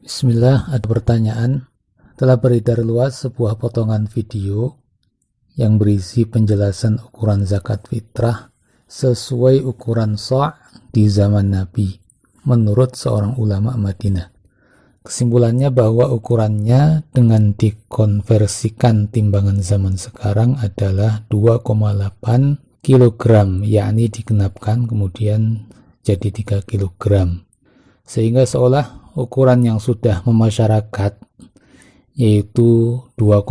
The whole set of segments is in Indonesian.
Bismillah, ada pertanyaan. Telah beredar luas sebuah potongan video yang berisi penjelasan ukuran zakat fitrah sesuai ukuran sa' di zaman Nabi menurut seorang ulama Madinah. Kesimpulannya bahwa ukurannya dengan dikonversikan timbangan zaman sekarang adalah 2,8 kg, yakni digenapkan kemudian jadi 3 kg. Sehingga seolah ukuran yang sudah memasyarakat yaitu 2,5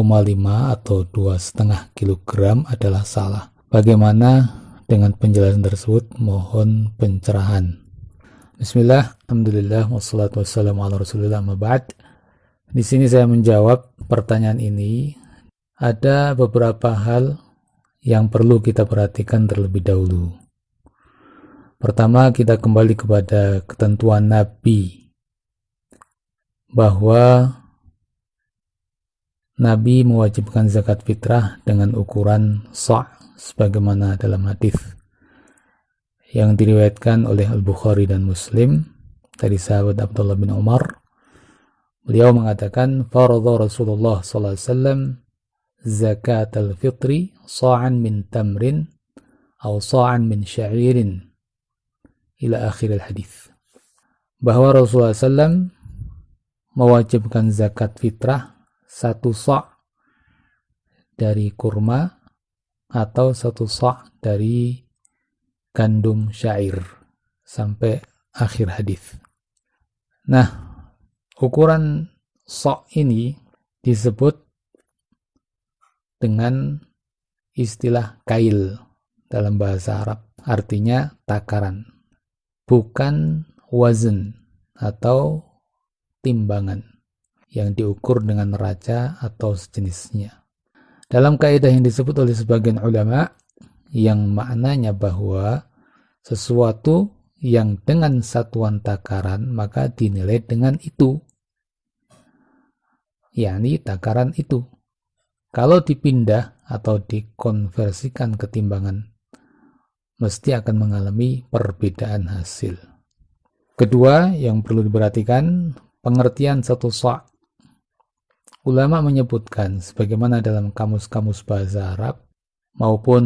atau 2,5 kg adalah salah. Bagaimana dengan penjelasan tersebut? Mohon pencerahan. Bismillah, alhamdulillah, wassalatu wassalamu ala rasulillah, amma ba'd. Di sini saya menjawab pertanyaan ini. Ada beberapa hal yang perlu kita perhatikan terlebih dahulu. Pertama, kita kembali kepada ketentuan Nabi bahwa Nabi mewajibkan zakat fitrah dengan ukuran sa' sebagaimana dalam hadis yang diriwayatkan oleh Al-Bukhari dan Muslim dari sahabat Abdullah bin Umar. Beliau mengatakan, "Faradha Rasulullah sallallahu alaihi wasallam zakat al-fitri sa'an min tamrin atau sa'an min sya'irin ila akhir al-hadis." Bahwa Rasulullah SAW mewajibkan zakat fitrah 1 sa' dari kurma atau 1 sa' dari gandum syair sampai akhir hadis. Nah, ukuran sa' ini disebut dengan istilah kail dalam bahasa Arab, artinya takaran, bukan wazn atau timbangan yang diukur dengan neraca atau sejenisnya. Dalam kaidah yang disebut oleh sebagian ulama, yang maknanya bahwa sesuatu yang dengan satuan takaran maka dinilai dengan itu, yakni takaran itu. Kalau dipindah atau dikonversikan ke timbangan, mesti akan mengalami perbedaan hasil. Kedua yang perlu diperhatikan, pengertian 1 sa'. Ulama menyebutkan sebagaimana dalam kamus-kamus bahasa Arab maupun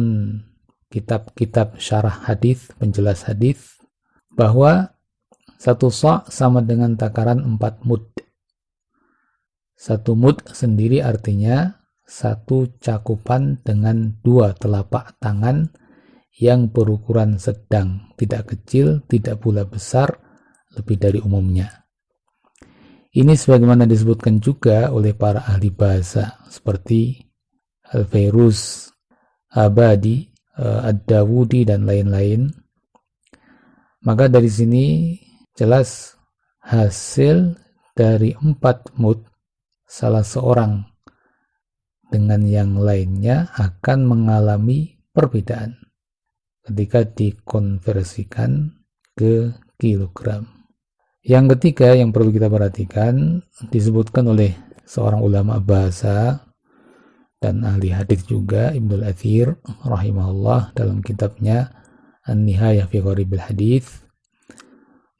kitab-kitab syarah hadis, penjelas hadis, bahwa 1 sa' sama dengan takaran 4 mud. 1 mud sendiri artinya 1 cakupan dengan 2 telapak tangan yang berukuran sedang, tidak kecil, tidak pula besar, lebih dari umumnya. Ini sebagaimana disebutkan juga oleh para ahli bahasa seperti Al-Fairuz Abadi, Ad-Dawudi dan lain-lain. Maka dari sini jelas hasil dari 4 mud salah seorang dengan yang lainnya akan mengalami perbedaan ketika dikonversikan ke kilogram. Yang ketiga yang perlu kita perhatikan, disebutkan oleh seorang ulama bahasa dan ahli hadis juga, Ibnul Athir rahimahullah, dalam kitabnya An-Nihayah fi Gharibil Hadits.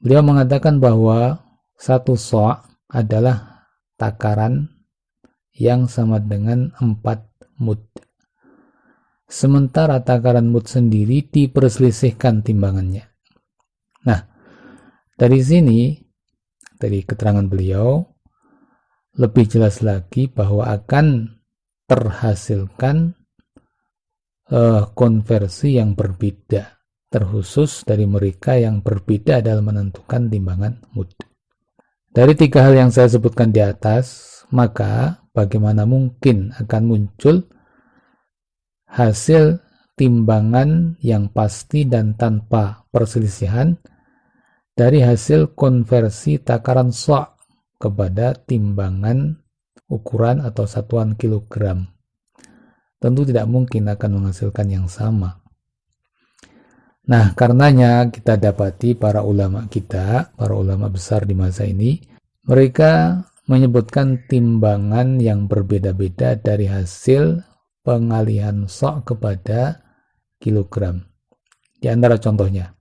Beliau mengatakan bahwa 1 sa' adalah takaran yang sama dengan 4 mud. Sementara takaran mud sendiri diperselisihkan timbangannya. Nah, dari sini, dari keterangan beliau, lebih jelas lagi bahwa akan terhasilkan konversi yang berbeda, terkhusus dari mereka yang berbeda dalam menentukan timbangan mud. Dari 3 hal yang saya sebutkan di atas, maka bagaimana mungkin akan muncul hasil timbangan yang pasti dan tanpa perselisihan dari hasil konversi takaran sa' kepada timbangan ukuran atau satuan kilogram? Tentu tidak mungkin akan menghasilkan yang sama. Nah, karenanya kita dapati para ulama kita, para ulama besar di masa ini, mereka menyebutkan timbangan yang berbeda-beda dari hasil pengalihan sa' kepada kilogram. Di antara contohnya,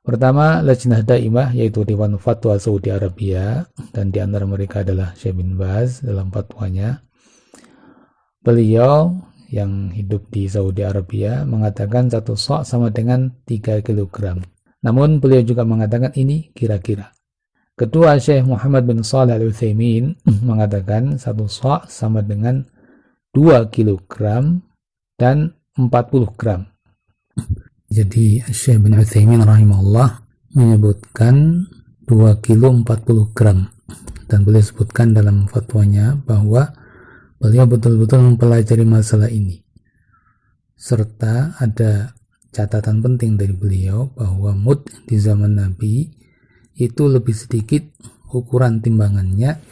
Pertama, Lajnah Daimah, yaitu Dewan Fatwa Saudi Arabia, dan di antara mereka adalah Syekh bin Baz dalam fatwanya. Beliau yang hidup di Saudi Arabia mengatakan 1 sok sama dengan 3 kg. Namun beliau juga mengatakan ini kira-kira. Kedua, Syekh Muhammad bin Shalih Al-Utsaimin mengatakan 1 sok sama dengan 2 kg dan 40 gram. Jadi Syekh bin Utsaimin rahimahullah menyebutkan 2 kilo 40 gram, dan beliau sebutkan dalam fatwanya bahwa beliau betul-betul mempelajari masalah ini, serta ada catatan penting dari beliau bahwa mud di zaman Nabi itu lebih sedikit ukuran timbangannya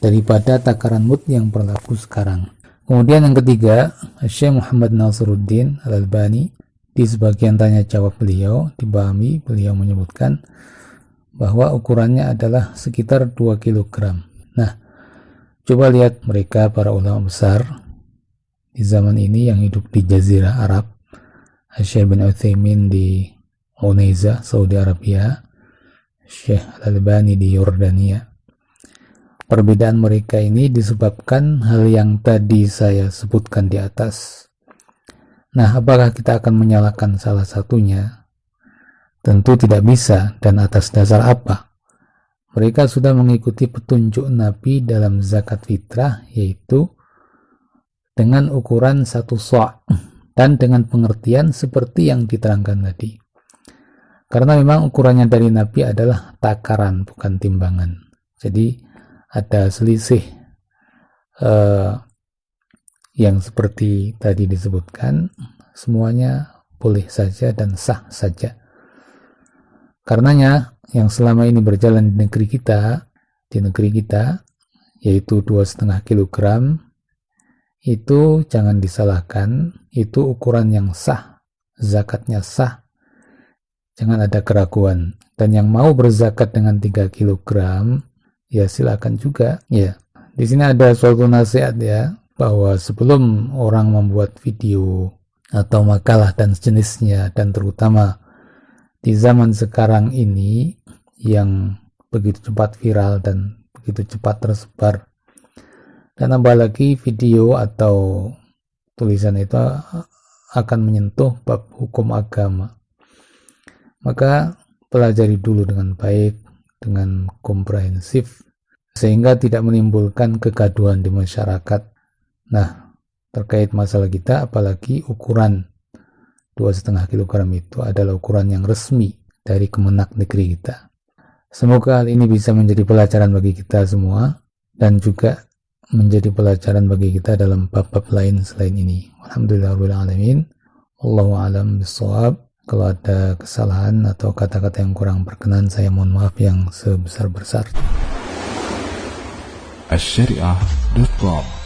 daripada takaran mud yang berlaku sekarang. Kemudian yang ketiga, Syekh Muhammad Nasiruddin Al-Albani, di sebagian tanya jawab beliau dipahami, beliau menyebutkan bahwa ukurannya adalah sekitar 2 kg. Nah, coba lihat mereka para ulama besar di zaman ini yang hidup di Jazirah Arab. Syekh bin Utsaimin di Unaiza, Saudi Arabia, Syekh Al-Albani di Yordania. Perbedaan mereka ini disebabkan hal yang tadi saya sebutkan di atas. Nah, apakah kita akan menyalahkan salah satunya? Tentu tidak bisa, dan atas dasar apa? Mereka sudah mengikuti petunjuk Nabi dalam zakat fitrah, yaitu dengan ukuran 1 sok dan dengan pengertian seperti yang diterangkan tadi. Karena memang ukurannya dari Nabi adalah takaran, bukan timbangan. Jadi ada selisih yang seperti tadi disebutkan, semuanya boleh saja dan sah saja. Karenanya yang selama ini berjalan di negeri kita, yaitu 2,5 kg, itu jangan disalahkan, itu ukuran yang sah, zakatnya sah, jangan ada keraguan. Dan yang mau berzakat dengan 3 kg, ya silakan juga. Ya, di sini ada suatu nasihat ya, bahwa sebelum orang membuat video atau makalah dan sejenisnya, dan terutama di zaman sekarang ini yang begitu cepat viral dan begitu cepat tersebar, dan apalagi video atau tulisan itu akan menyentuh bab hukum agama, maka pelajari dulu dengan baik, dengan komprehensif, sehingga tidak menimbulkan kegaduhan di masyarakat. Nah, terkait masalah kita, apalagi ukuran 2,5 kg itu adalah ukuran yang resmi dari Kemenak negeri kita. Semoga hal ini bisa menjadi pelajaran bagi kita semua, dan juga menjadi pelajaran bagi kita dalam bab-bab lain selain ini. Alhamdulillahirrahmanirrahim. Wallahu a'lam bishawab. Kalau ada kesalahan atau kata-kata yang kurang berkenan, saya mohon maaf yang sebesar-besar. Asyariah.com